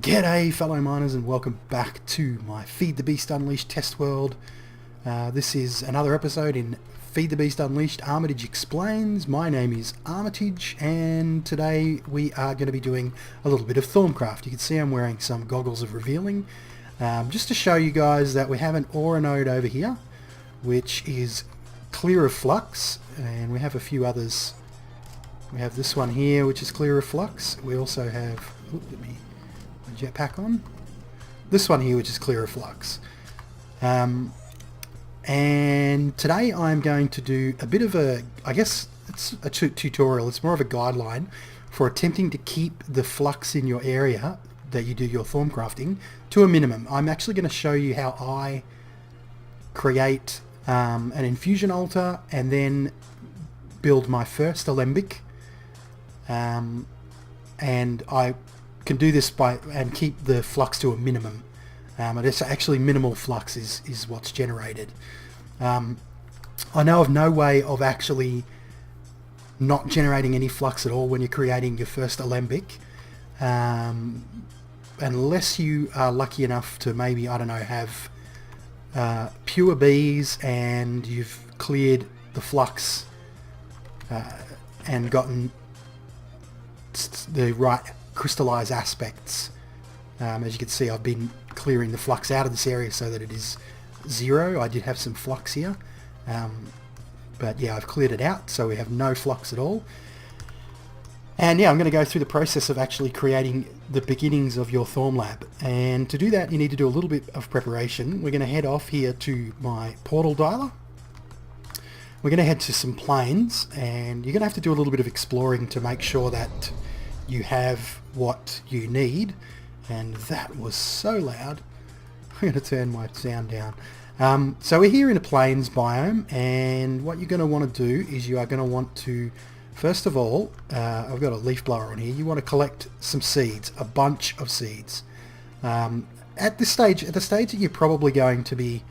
G'day fellow miners and welcome back to my Feed the Beast Unleashed test world. This is another episode in Feed the Beast Unleashed Armitage Explains. My name is Armitige and today we are going to be doing a little bit of Thaumcraft. You can see I'm wearing some goggles of revealing just to show you guys that we have an ore node over here which is clear of flux, and we have a few others. We have this one here which is clear of flux. We also have, let me jetpack on, this one here which is clear of flux, and today I'm going to do a bit of a, I guess it's a tutorial, it's more of a guideline for attempting to keep the flux in your area that you do your Thaumcrafting to a minimum. I'm actually going to show you how I create an infusion altar and then build my first Alembic, and I can do this by and keep the flux to a minimum. It's actually minimal flux is what's generated. I know of no way of actually not generating any flux at all when you're creating your first Alembic, unless you are lucky enough to maybe, I don't know, have pure bees and you've cleared the flux and gotten the right crystallized aspects. As you can see, I've been clearing the flux out of this area so that it is 0. I did have some flux here, but yeah, I've cleared it out so we have no flux at all. And yeah, I'm going to go through the process of actually creating the beginnings of your Thaum lab, and to do that you need to do a little bit of preparation. We're going to head off here to my portal dialer. We're going to head to some plains, and you're going to have to do a little bit of exploring to make sure that you have what you need. And that was so loud. I'm going to turn my sound down. So we're here in a plains biome, and what you're going to want to do is you are going to want to, first of all, I've got a leaf blower on here, you want to collect some seeds, a bunch of seeds. At the stage that you're probably going to be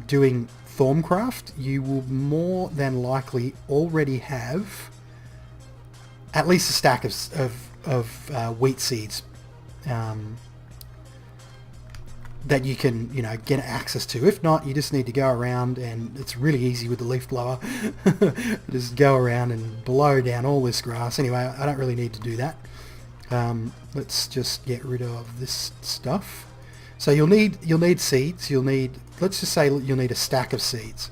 doing Thaumcraft, you will more than likely already have at least a stack of wheat seeds that you can, get access to. If not, you just need to go around, and it's really easy with the leaf blower. Just go around and blow down all this grass. Anyway, I don't really need to do that. Let's just get rid of this stuff. So you'll need seeds. Let's just say you'll need a stack of seeds.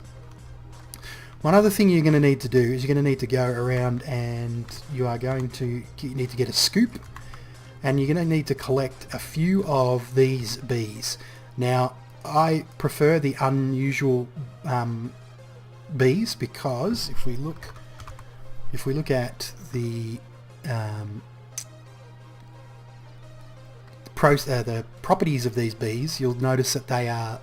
One other thing you're going to need to do is you're going to need to go around and you need to get a scoop, and you're going to need to collect a few of these bees. Now, I prefer the unusual bees because if we look at the properties of these bees, you'll notice that they are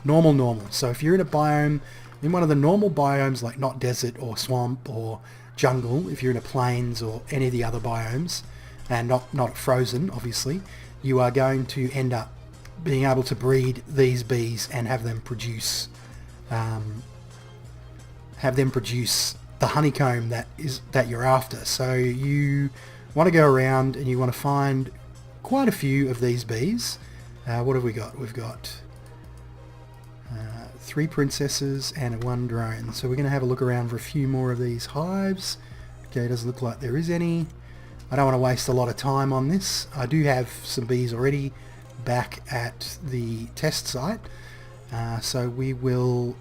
normal. So if you're in a biome, in one of the normal biomes like not desert or swamp or jungle, if you're in a plains or any of the other biomes, and not frozen obviously, you are going to end up being able to breed these bees and have them produce the honeycomb that you're after. So you want to go around and you want to find quite a few of these bees. What have we got? We've got 3 princesses and 1 drone. So we're going to have a look around for a few more of these hives. Okay, it doesn't look like there is any. I don't want to waste a lot of time on this. I do have some bees already back at the test site. So we will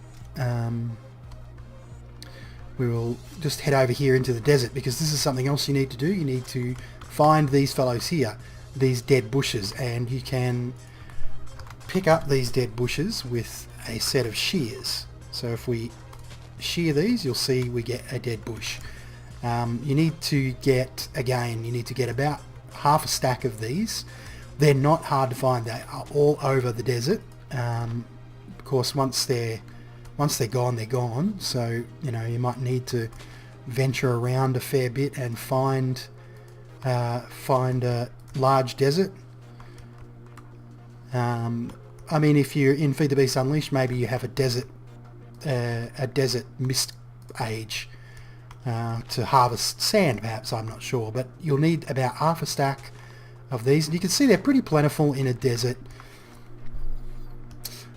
just head over here into the desert, because this is something else you need to do. You need to find these fellows here, these dead bushes, and you can pick up these dead bushes with a set of shears. So if we shear these, you'll see we get a dead bush. You need to get about half a stack of these. They're not hard to find. They are all over the desert. Of course, once they're gone, they're gone. So you might need to venture around a fair bit and find a large desert. I mean, if you're in Feed the Beast Unleashed, maybe you have a desert mist age. to harvest sand, perhaps, I'm not sure, but you'll need about half a stack of these, and you can see they're pretty plentiful in a desert.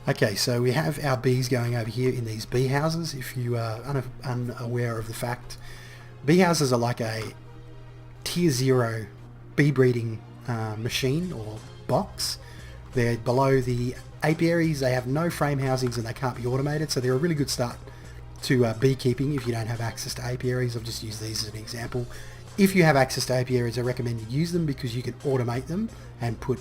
Okay, so we have our bees going over here in these bee houses. If you are unaware of the fact, bee houses are like a tier 0 bee breeding machine or box. They're below the apiaries, they have no frame housings, and they can't be automated, so they're a really good start to beekeeping if you don't have access to apiaries. I've just used these as an example. If you have access to apiaries, I recommend you use them because you can automate them and put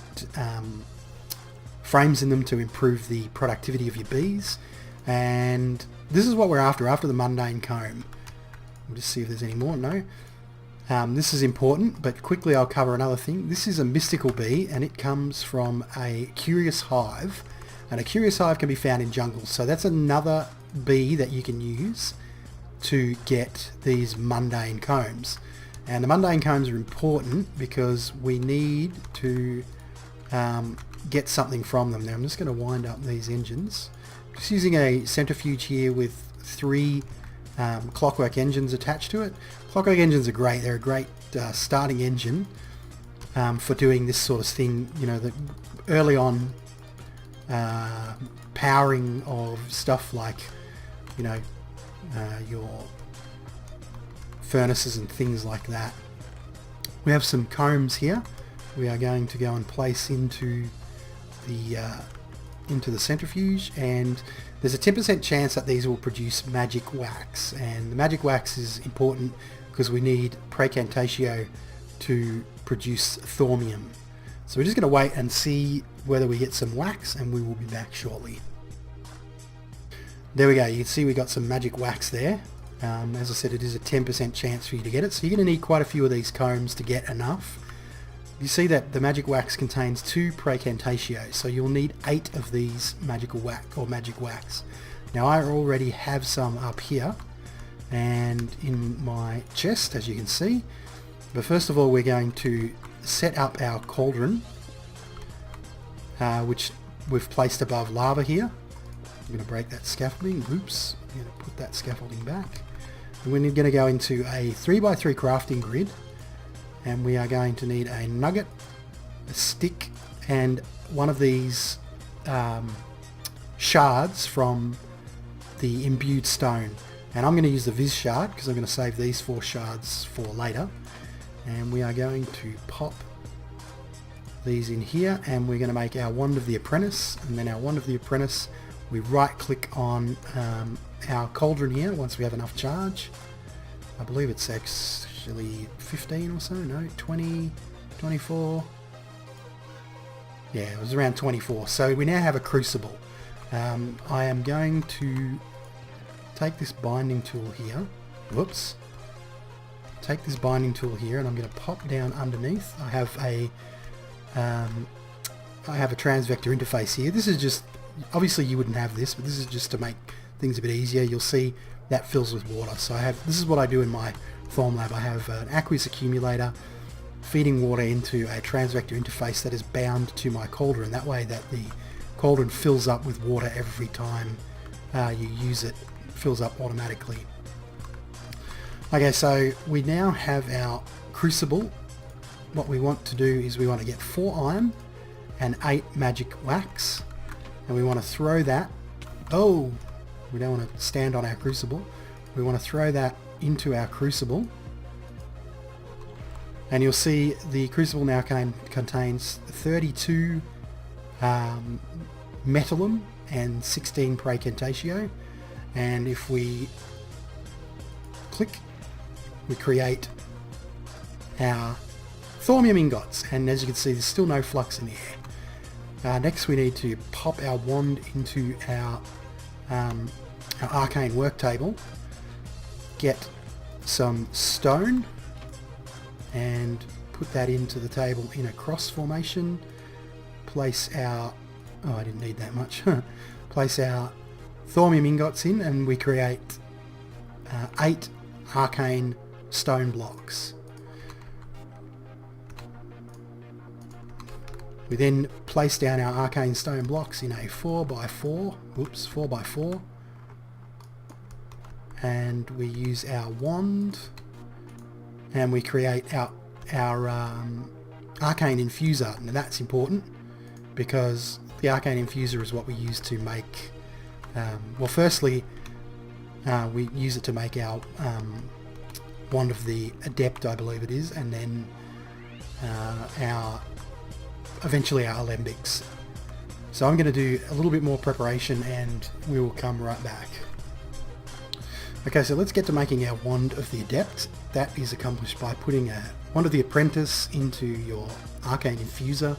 frames in them to improve the productivity of your bees. And this is what we're after the mundane comb. We'll just see if there's any more. No. This is important, but quickly I'll cover another thing. This is a mystical bee, and it comes from a curious hive, and a curious hive can be found in jungles. So that's another bee that you can use to get these mundane combs. And the mundane combs are important because we need to get something from them. Now I'm just going to wind up these engines. Just using a centrifuge here with 3 clockwork engines attached to it. Clockwork engines are great. They're a great starting engine for doing this sort of thing. You know, the early on powering of stuff like, you know, your furnaces and things like that. We have some combs here. We are going to go and place into the centrifuge, and there's a 10% chance that these will produce magic wax, and the magic wax is important because we need praecantatio to produce thaumium. So we're just going to wait and see whether we get some wax, and we will be back shortly. There we go, you can see we got some magic wax there. As I said, it is a 10% chance for you to get it, so you're going to need quite a few of these combs to get enough. You see that the magic wax contains 2 praecantatio, so you'll need 8 of these magical wax or magic wax. Now I already have some up here and in my chest, as you can see. But first of all, we're going to set up our cauldron, which we've placed above lava here. I'm going to break that scaffolding. Oops. I'm going to put that scaffolding back. And we're going to go into a 3x3 crafting grid. And we are going to need a nugget, a stick, and one of these shards from the imbued stone. And I'm going to use the Viz shard because I'm going to save these 4 shards for later. And we are going to pop these in here, and we're going to make our Wand of the Apprentice. And then our Wand of the Apprentice, we right click on our cauldron here once we have enough charge. I believe it's actually 15 or so, no, 20, 24. Yeah, it was around 24. So we now have a crucible. I am going to take this binding tool here. Whoops. Take this binding tool here, and I'm going to pop down underneath. I have a transvector interface here. This is just, obviously you wouldn't have this, but this is just to make things a bit easier. You'll see that fills with water. So this is what I do in my Thaum lab. I have an aqueous accumulator feeding water into a transvector interface that is bound to my cauldron. That way that the cauldron fills up with water every time you use it. It fills up automatically. Okay, so we now have our crucible. What we want to do is we want to get 4 iron and 8 magic wax, and we want to throw that, we don't want to stand on our crucible, we want to throw that into our crucible, and you'll see the crucible now contains 32 metallum and 16 praecantatio, and if we click, we create our thaumium ingots, and as you can see there's still no flux in the air. Next we need to pop our wand into our arcane work table, get some stone and put that into the table in a cross formation, place our, I didn't need that much, place our thaumium ingots in, and we create 8 arcane stone blocks. We then place down our arcane stone blocks in a 4x4, and we use our wand and we create our arcane infuser. Now that's important because the arcane infuser is what we use to make, well, firstly we use it to make our wand of the adept, I believe it is, and then eventually our alembics. So I'm going to do a little bit more preparation and we will come right back. Okay, so let's get to making our wand of the adept. That is accomplished by putting a wand of the apprentice into your arcane infuser,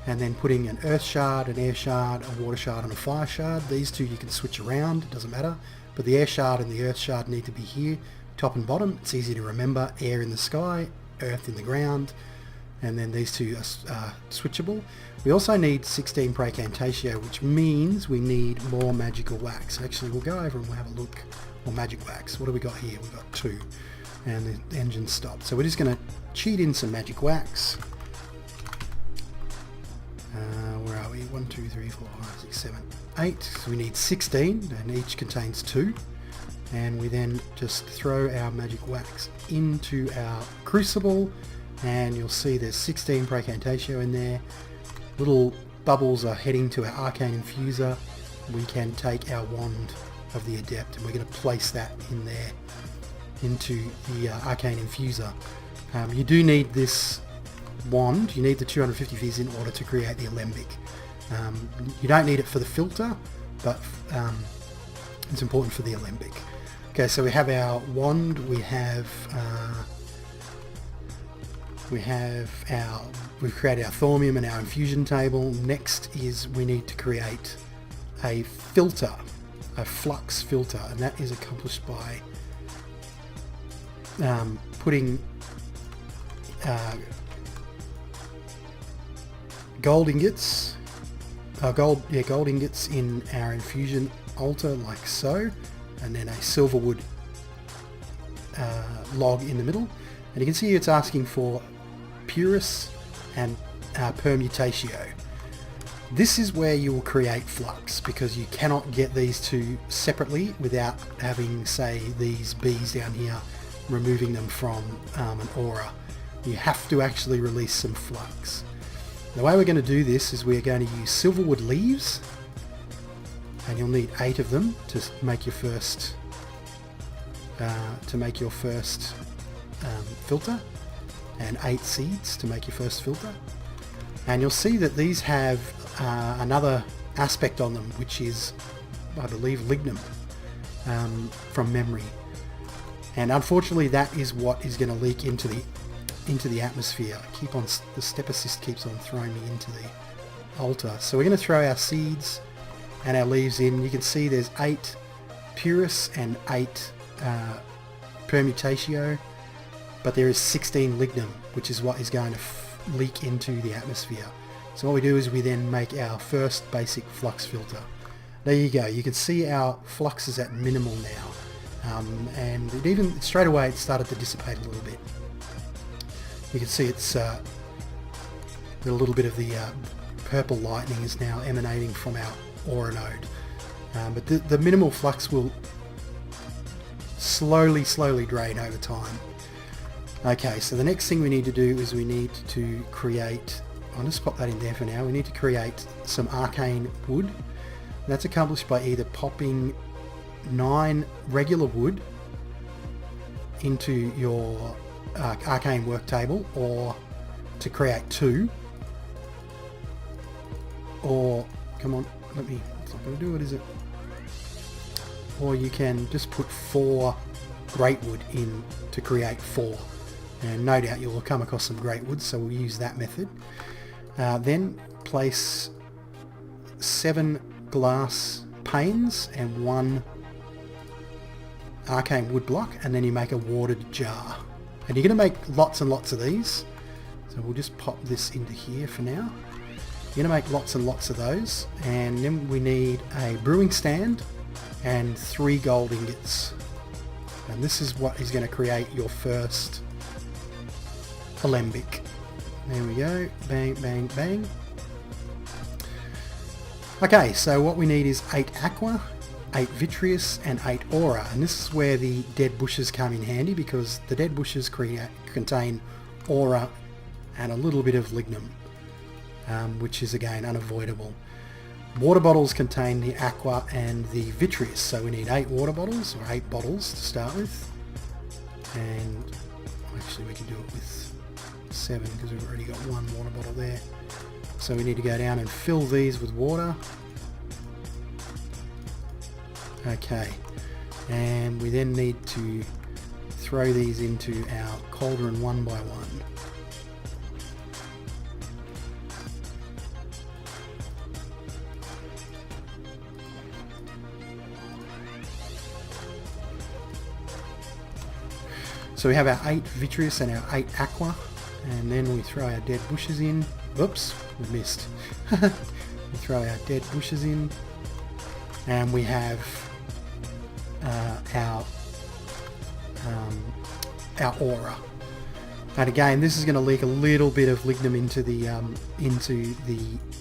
and then putting an earth shard, an air shard, a water shard and a fire shard. These two you can switch around, it doesn't matter, but the air shard and the earth shard need to be here, top and bottom. It's easy to remember: air in the sky, earth in the ground, and then these two are switchable. We also need 16 Praecantatio, which means we need more magical wax. Actually, we'll go over and we'll have a look. More magic wax. What do we got here? We've got 2, and the engine stopped. So we're just going to cheat in some magic wax. Where are we? 1, 2, 3, 4, 5, 6, 7, 8. So we need 16, and each contains 2. And we then just throw our magic wax into our crucible, and you'll see there's 16 Praecantatio in there. Little bubbles are heading to our arcane infuser. We can take our wand of the adept and we're going to place that in there into the arcane infuser. You do need this wand, you need the 250 fizz in order to create the alembic. You don't need it for the filter, but it's important for the alembic. Okay, so we have our wand, we've created our thaumium and our infusion table. Next is we need to create a filter, a flux filter, and that is accomplished by putting gold ingots in our infusion altar like so, and then a silverwood log in the middle. And you can see it's asking for purus and permutatio. This is where you will create flux, because you cannot get these two separately without having, say, these bees down here, removing them from an aura. You have to actually release some flux. The way we're going to do this is we're going to use silverwood leaves, and you'll need 8 of them to make your first filter, and 8 seeds to make your first filter. And you'll see that these have another aspect on them, which is, I believe, lignum, from memory. And unfortunately, that is what is going to leak into the atmosphere. The step assist keeps on throwing me into the altar. So we're going to throw our seeds and our leaves in. You can see there's 8 purus and 8 permutatio, but there is 16 lignum, which is what is going to leak into the atmosphere. So what we do is we then make our first basic flux filter. There you go. You can see our flux is at minimal now, and straight away it started to dissipate a little bit. You can see it's a little bit of the purple lightning is now emanating from our aura node, but the minimal flux will slowly drain over time. Okay, so the next thing we need to do is we need to create, I'll just pop that in there for now, we need to create some arcane wood. That's accomplished by either popping 9 regular wood into your arcane work table, or to create 2, or, come on, it's not going to do it, is it? Or you can just put 4 great wood in to create 4. And no doubt you'll come across some great wood, so we'll use that method. Then place 7 glass panes and 1 arcane wood block, and then you make a watered jar. And you're going to make lots and lots of these, so we'll just pop this into here for now. You're going to make lots and lots of those, and then we need a brewing stand and 3 gold ingots. And this is what is going to create your first alembic. There we go. Bang, bang, bang. Okay, so what we need is 8 aqua, 8 vitreous and 8 aura, and this is where the dead bushes come in handy, because the dead bushes contain aura and a little bit of lignum, which is again unavoidable. Water bottles contain the aqua and the vitreous, so we need 8 water bottles, or 8 bottles to start with, and actually we can do it with 7 because we've already got 1 water bottle there. So we need to go down and fill these with water. Okay, and we then need to throw these into our cauldron one by one. So we have our 8 vitreous and our 8 aqua, and then we throw our dead bushes in. Oops, we missed. We throw our dead bushes in, and we have our aura. And again, this is going to leak a little bit of lignum into the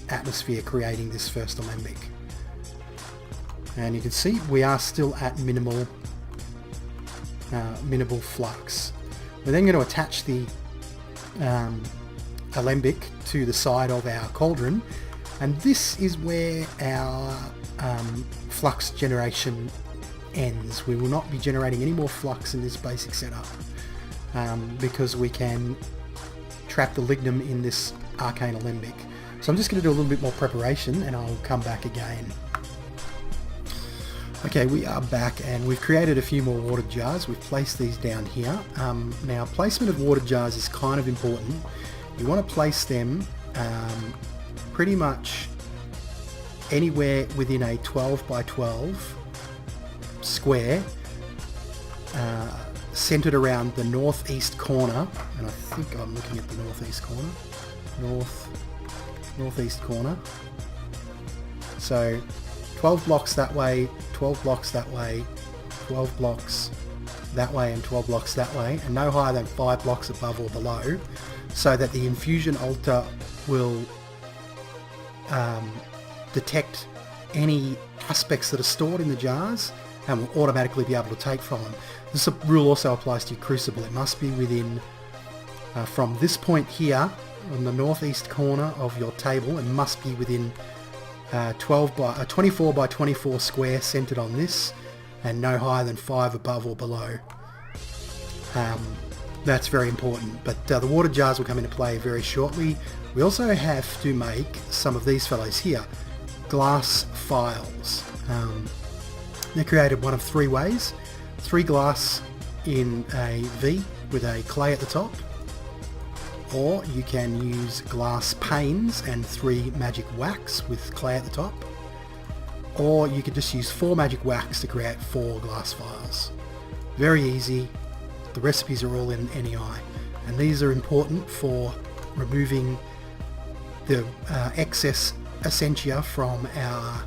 atmosphere, creating this first alembic. And you can see we are still at minimal flux. We're then going to attach the alembic to the side of our cauldron, and this is where our flux generation ends. We will not be generating any more flux in this basic setup, because we can trap the lignum in this arcane alembic. So I'm just going to do a little bit more preparation and I'll come back again. Okay, we are back and we've created a few more water jars. We've placed these down here. Now, placement of water jars is kind of important. You want to place them pretty much anywhere within a 12 by 12 square, centered around the northeast corner, and I think I'm looking at the northeast corner. Northeast corner. So 12 blocks that way, 12 blocks that way, 12 blocks that way, and 12 blocks that way, and no higher than 5 blocks above or below, so that the infusion altar will detect any aspects that are stored in the jars and will automatically be able to take from them. This rule also applies to your crucible. It must be within, from this point here on the northeast corner of your table, it must be within 24 by 24 square centered on this, and no higher than 5 above or below. That's very important, but the water jars will come into play very shortly. We also have to make some of these fellows here, glass phials. They're created one of 3 ways: 3 glass in a V with a clay at the top, or you can use glass panes and 3 magic wax with clay at the top, or you could just use 4 magic wax to create 4 glass phials. Very easy. The recipes are all in NEI, and these are important for removing the excess essentia from our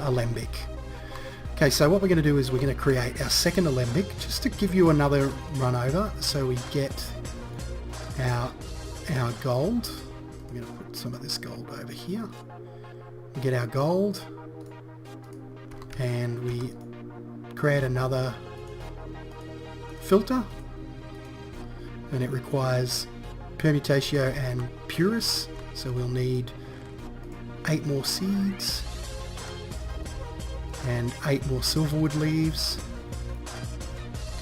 alembic. Okay, so what we're going to do is we're going to create our second alembic, just to give you another run over. So we get our gold. I'm going to put some of this gold over here. We get our gold, and we create another filter, and it requires permutatio and purus, so we'll need 8 more seeds and 8 more silverwood leaves.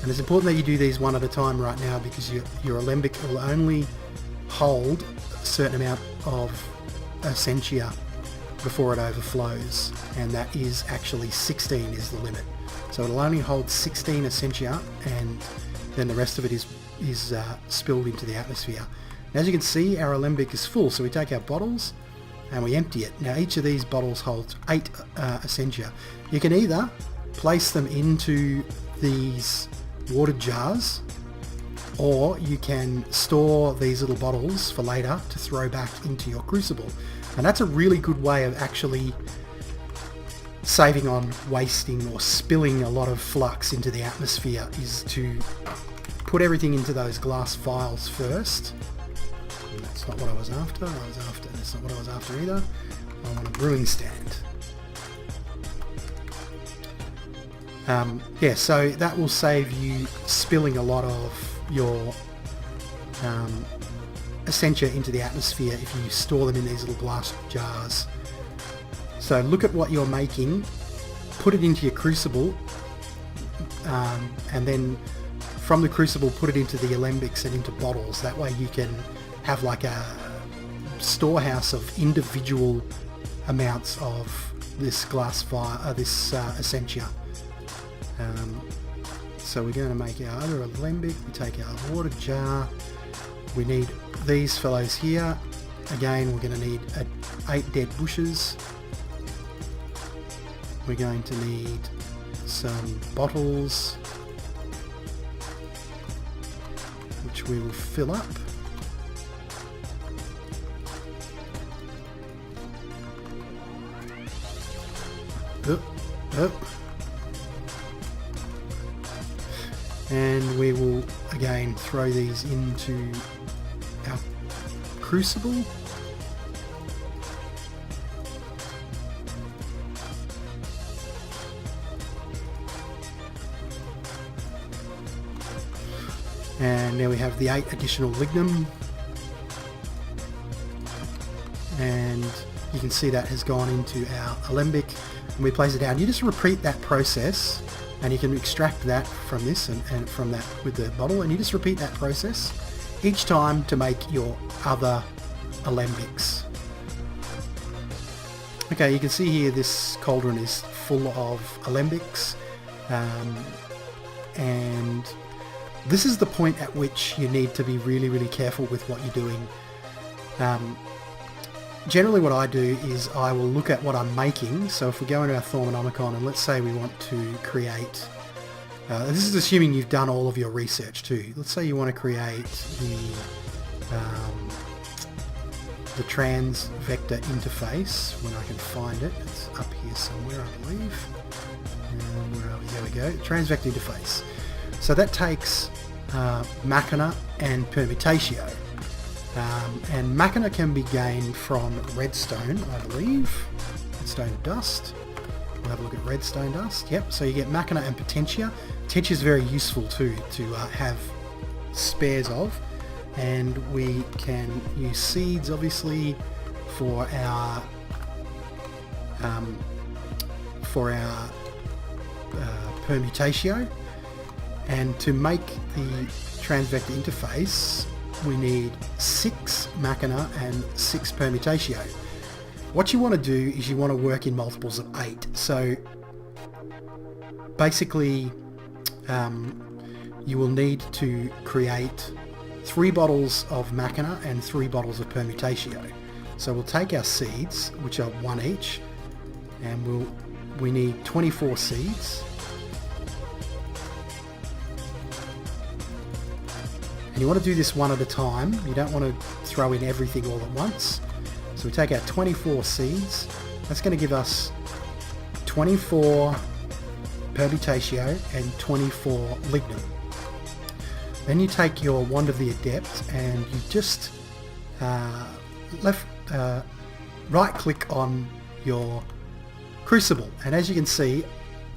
And it's important that you do these one at a time right now, because your alembic will only hold a certain amount of essentia before it overflows, and that is actually 16 is the limit. So it'll only hold 16 essentia, and then the rest of it is spilled into the atmosphere. Now, as you can see, our alembic is full, so we take our bottles and we empty it. Now, each of these bottles holds 8 essentia. You can either place them into these water jars, or you can store these little bottles for later to throw back into your crucible. And that's a really good way of actually saving on wasting or spilling a lot of flux into the atmosphere, is to put everything into those glass phials first. And that's not what I was after. That's not what I was after either. I want a brewing stand. Yeah, so that will save you spilling a lot of your essentia into the atmosphere if you store them in these little glass jars. So look at what you're making, put it into your crucible, and then from the crucible put it into the Alembics and into bottles. That way you can have like a storehouse of individual amounts of this glass fire, this essentia. So we're going to make our other alembic. We take our water jar. We need these fellows here. Again, we're going to need 8 dead bushes. We're going to need some bottles, which we will fill up. Up. And we will again throw these into our crucible. And now we have the 8 additional lignum, and you can see that has gone into our alembic, and we place it down. You just repeat that process, and you can extract that from this and from that with the bottle, and you just repeat that process each time to make your other alembics. Okay, you can see here this cauldron is full of alembics, and this is the point at which you need to be really, really careful with what you're doing. Generally what I do is I will look at what I'm making. So if we go into our Thaumcraft, and let's say we want to create, this is assuming you've done all of your research too. Let's say you want to create the trans vector interface. When I can find it, it's up here somewhere, I believe. There we go, trans vector interface. So that takes machina and permutatio. And machina can be gained from redstone, I believe. Redstone dust. We'll have a look at redstone dust. Yep, so you get machina and potentia. Potentia is very useful too to have spares of. And we can use seeds, obviously, for our permutatio. And to make the transvector interface, we need 6 machina and 6 permutatio. What you want to do is you want to work in multiples of 8. So basically you will need to create 3 bottles of machina and 3 bottles of permutatio. So we'll take our seeds, which are 1 each, and we need 24 seeds. And you want to do this one at a time. You don't want to throw in everything all at once. So we take our 24 seeds. That's going to give us 24 permutatio and 24 lignum. Then you take your wand of the adept and you just right click on your crucible, and as you can see,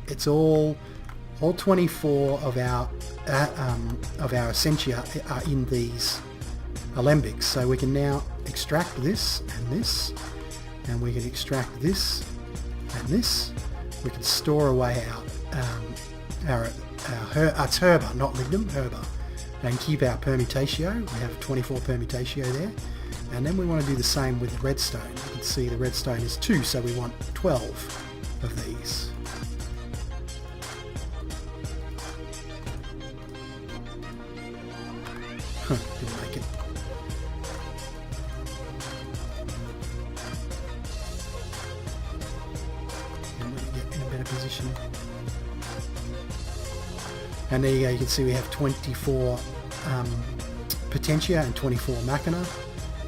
it's all 24 of our essentia are in these alembics. So we can now extract this and this, and we can extract this and this. We can store away it's herba, not lignum, herba, and keep our permutatio. We have 24 permutatio there, and then we want to do the same with redstone. You can see the redstone is 2, so we want 12 of these. Didn't make it. And let me get in a better position. And there you go, you can see we have 24 potentia and 24 machina.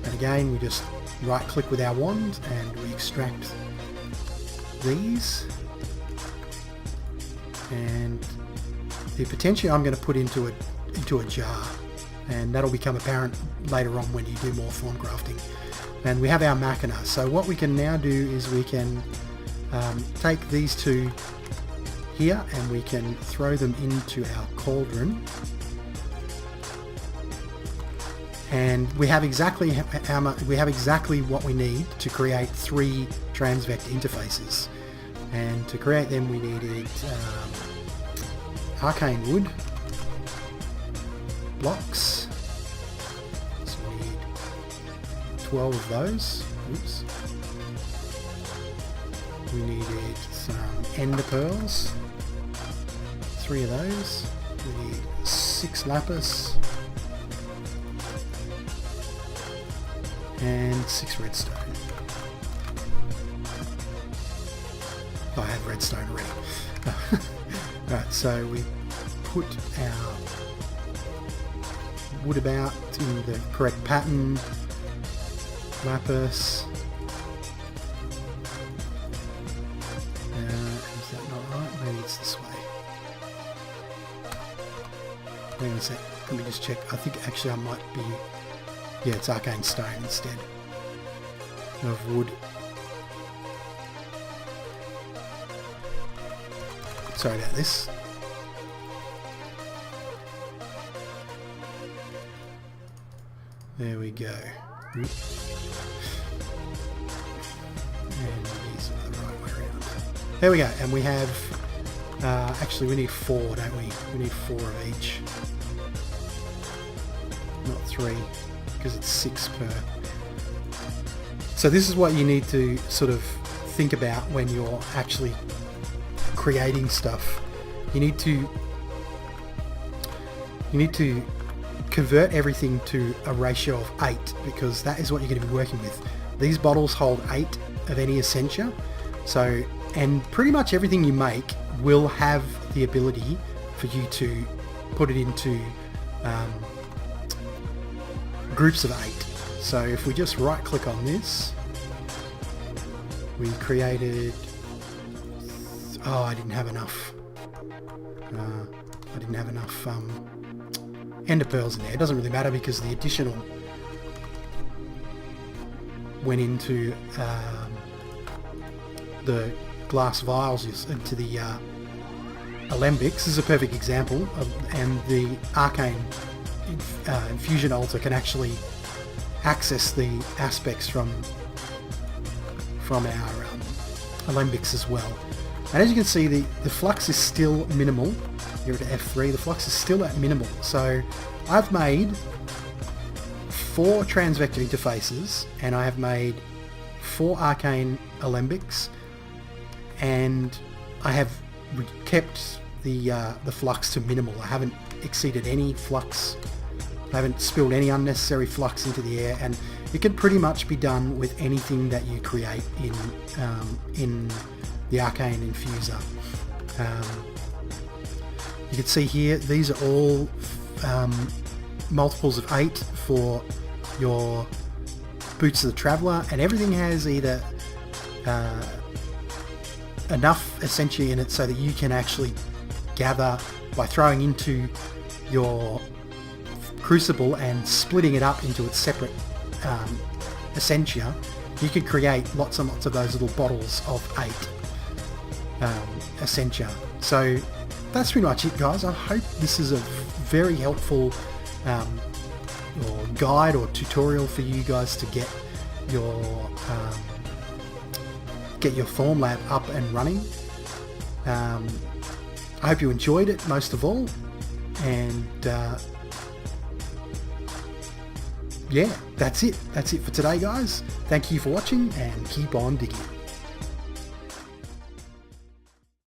And again, we just right click with our wand and we extract these. And the potentia I'm going to put into a jar, and that'll become apparent later on when you do more Thaumcrafting. And we have our machina. So what we can now do is we can take these two here, and we can throw them into our cauldron. And we have exactly what we need to create 3 transvect interfaces. And to create them, we needed arcane wood blocks. So we need 12 of those. Oops. We needed some ender pearls. 3 of those. We need 6 lapis. And 6 redstone. Oh, I had redstone already. Right, so we put our wood about in the correct pattern. Lapis. Is that not right? Maybe it's this way. Hang on a sec. Let me just check. I think actually I might be... Yeah, it's arcane stone instead of wood. Sorry about this. There we go. And these are the right way around. There we go. And we have... actually, we need 4, don't we? We need 4 of each. Not 3. Because it's 6 per. So this is what you need to sort of think about when you're actually creating stuff. You need to convert everything to a ratio of 8, because that is what you're going to be working with. These bottles hold 8 of any essentia. So, and pretty much everything you make will have the ability for you to put it into groups of 8. So if we just right click on this, we created... Oh, I didn't have enough. I didn't have enough ender pearls in there. It doesn't really matter because the additional went into the glass vials, into the Alembics. This is a perfect example of, and the arcane infusion altar can actually access the aspects from our Alembics as well. And as you can see, the flux is still minimal. Here at F3, the flux is still at minimal. So I've made 4 transvector interfaces, and I have made 4 arcane Alembics, and I have kept the flux to minimal. I haven't exceeded any flux. I haven't spilled any unnecessary flux into the air, and it can pretty much be done with anything that you create in the arcane infuser. You can see here, these are all multiples of 8 for your Boots of the Traveller, and everything has either enough essentia in it so that you can actually gather by throwing into your crucible and splitting it up into its separate essentia. You could create lots and lots of those little bottles of 8 essentia. So that's pretty much it, guys. I hope this is a very helpful or guide or tutorial for you guys to get your Thaumlab up and running. I hope you enjoyed it most of all, and yeah, that's it for today, guys. Thank you for watching, and keep on digging.